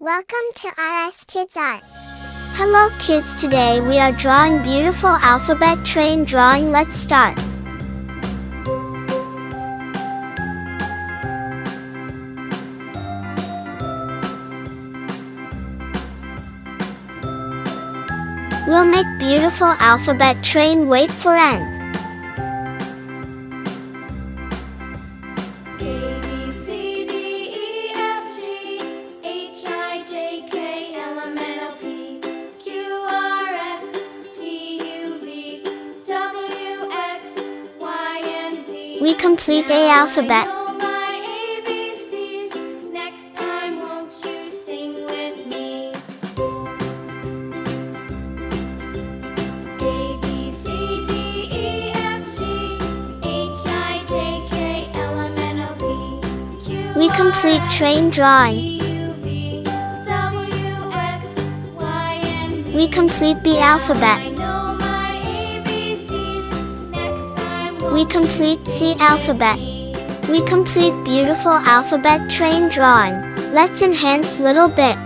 Welcome to RS Kids Art. Hello kids, today we are drawing beautiful alphabet train drawing. Let's start. We'll make beautiful alphabet train. Wait for N. We complete A alphabet. Next time, won't you sing with me? A, B, C, D, E, F, G, H, I, J, K, L, M, N, O, P, Q, We complete train drawing. U, V, W, X, Y, and Z. We complete B alphabet. I know my ABCs. Next time, We complete C alphabet. We complete beautiful alphabet train drawing. Let's enhance little bit.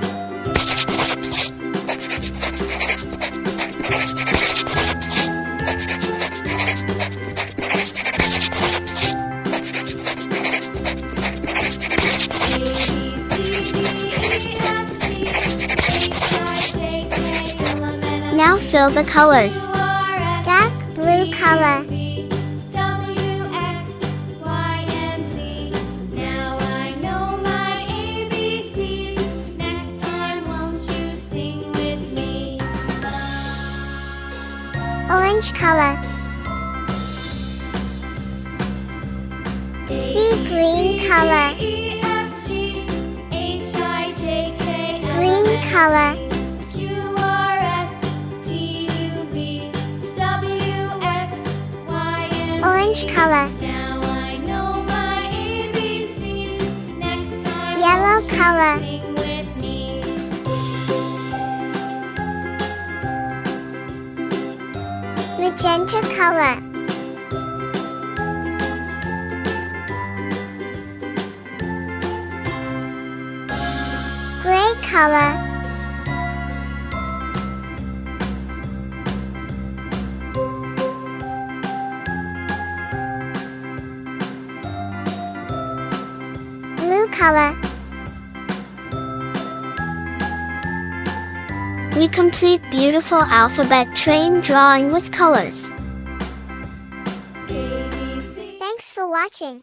Now fill the colors. Dark blue color. Orange color. Sea green color. Green color. Orange color. Yellow color. Magenta color. Gray color. Blue color. We complete beautiful alphabet train drawing with colors. Thanks for watching.